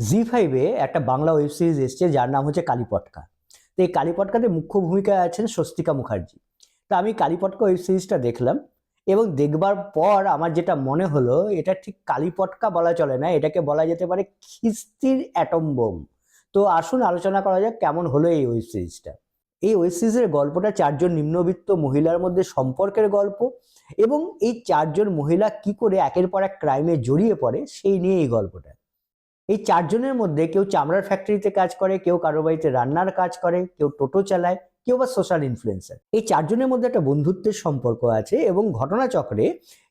জি5-এ একটা Bangla web series এসছে যার নাম হচ্ছে কালীপটকা। তো এই কালীপটকাতে মুখ্য ভূমিকায় আছেন স্বস্তিকা মুখার্জি। তা আমি কালীপটকা ওয়েব সিরিজটা দেখলাম এবং দেখবার পর আমার যেটা মনে হলো, এটা ঠিক কালীপটকা বলা চলে না, এটাকে বলা যেতে পারে খিস্তির অ্যাটম বোম। তো আসুন আলোচনা করা যাক কেমন হলো এই ওয়েব সিরিজটা। এই ওয়েব সিরিজের গল্পটা চারজন নিম্নবিত্ত মহিলার মধ্যে সম্পর্কের গল্প এবং এই চারজন মহিলা কি করে একের পর এক ক্রাইমে জড়িয়ে পড়ে সেই নিয়ে এই গল্পটা। এই চারজনের মধ্যে কেউ চামড়ার ফ্যাক্টরিতে কাজ করে, কেউ কারো বাড়িতে রান্নার কাজ করে, কেউ টোটো চালায়, কেউ বা সোশ্যাল ইনফ্লুয়েন্সার। এই চারজনের মধ্যে একটা বন্ধুত্বের সম্পর্ক আছে এবং ঘটনাচক্রে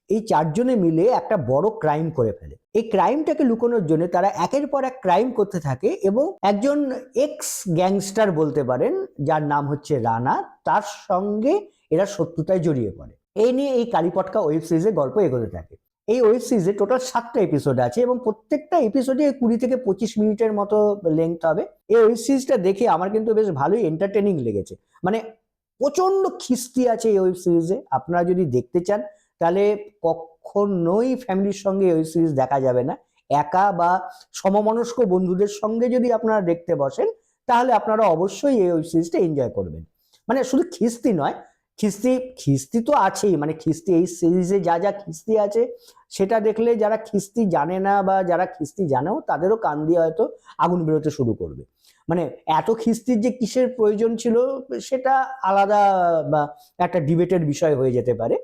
এই চারজনে মিলে একটা বড় ক্রাইম করে ফেলে। এই ক্রাইমটাকে লুকোনোর জন্য তারা একের পর এক ক্রাইম করতে থাকে এবং একজন এক্স গ্যাংস্টার বলতে পারেন, যার নাম হচ্ছে রানা, তার সঙ্গে এরা শত্রুতায় জড়িয়ে পড়ে। এই নিয়ে এই কালীপটকা ওয়েব সিরিজের গল্প এগোতে থাকে। এই ওয়েব সিরিজে টোটাল 7টা এপিসোড আছে এবং প্রত্যেকটা এপিসোডে 20 থেকে 25 মিনিটের মতো লেংথ হবে। এই ওয়েব সিরিজটা দেখে আমার কিন্তু বেশ ভালোই এন্টারটেনিং লেগেছে। মানে প্রচন্ড খিস্তি আছে এই ওয়েব সিরিজে। আপনারা যদি দেখতে চান তাহলে কখনোই ফ্যামিলির সঙ্গে ওয়েব সিরিজ দেখা যাবে না। একা বা সমমনস্ক বন্ধুদের সঙ্গে যদি আপনারা দেখতে বসেন তাহলে আপনারা অবশ্যই এই ওয়েব সিরিজটা এনজয় করবেন। মানে শুধু খিস্তি নয়, খিস্তি খিস্তি তো আছেই, মানে খিস্তি এই সিরিজে যা যা খিস্তি আছে সেটা দেখলে যারা খিস্তি জানে না বা যারা খিস্তি জানেও তাদেরও কান দিয়ে হয়তো আগুন বেরোতে শুরু করবে। মানে এত খিস্তির যে কিসের প্রয়োজন ছিল সেটা আলাদা বা একটা ডিবেটের বিষয় হয়ে যেতে পারে।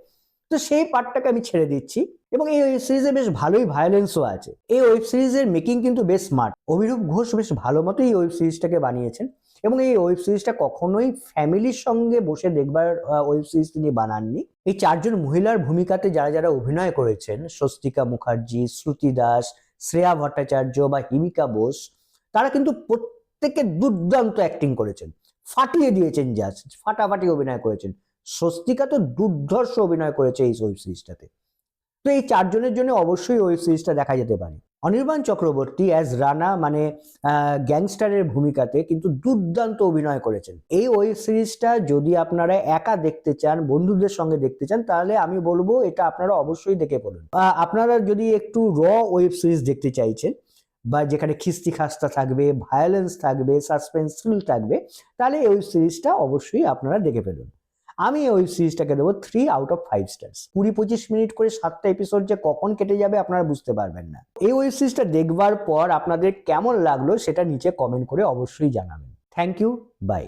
তো সেই পার্টটাকে আমি ছেড়ে দিচ্ছি এবং এই ওয়েব সিরিজে বেশ ভালোই ভায়োলেন্সও আছে। এই ওয়েব সিরিজের মেকিং কিন্তু বেশ স্মার্ট। অভিরূপ ঘোষ বেশ ভালো মতো এই ওয়েব সিরিজটাকে বানিয়েছেন এবং এই ওয়েব সিরিজটা কখনোই ফ্যামিলির সঙ্গে বসে দেখবার ওয়েব সিরিজ তিনি বানাননি। এই চারজন মহিলার ভূমিকাতে যারা যারা অভিনয় করেছেন, স্বস্তিকা মুখার্জি, শ্রুতি দাস, শ্রেয়া ভট্টাচার্য বা হিমিকা বোস, তারা কিন্তু প্রত্যেকে দুর্দান্ত অ্যাক্টিং করেছেন, ফাটিয়ে দিয়েছেন, জাস্ট ফাটাফাটি অভিনয় করেছেন। স্বস্তিকা তো দুর্ধর্ষ অভিনয় করেছে এই ওয়েব সিরিজটাতে। তো এই চারজনের জন্য অবশ্যই ওয়েব সিরিজটা দেখা যেতে পারে। অনির্বাণ চক্রবর্তী অ্যাজ রানা মানে গ্যাংস্টারের ভূমিকাতে কিন্তু দুর্দান্ত অভিনয় করেছেন। এই ওয়েব সিরিজটা যদি আপনারা একা দেখতে চান, বন্ধুদের সঙ্গে দেখতে চান, তাহলে আমি বলবো এটা আপনারা অবশ্যই দেখে পড়ুন। আপনারা যদি একটু ওয়েব সিরিজ দেখতে চাইছেন বা যেখানে খিস্তি খাস্তা থাকবে, ভায়োলেন্স থাকবে, সাসপেন্স থ্রিল থাকবে, তাহলে এই ওয়েব সিরিজটা অবশ্যই আপনারা দেখে ফেলুন। আমি এই ওয়েব সিরিজটাকে দেবো 3 আউট অফ 5 স্টার্স। 20-25 মিনিট করে 7টা এপিসোড যে কখন কেটে যাবে আপনারা বুঝতে পারবেন না। এই ওয়েব সিরিজটা দেখবার পর আপনাদের কেমন লাগলো সেটা নিচে কমেন্ট করে অবশ্যই জানাবেন। Thank you, by.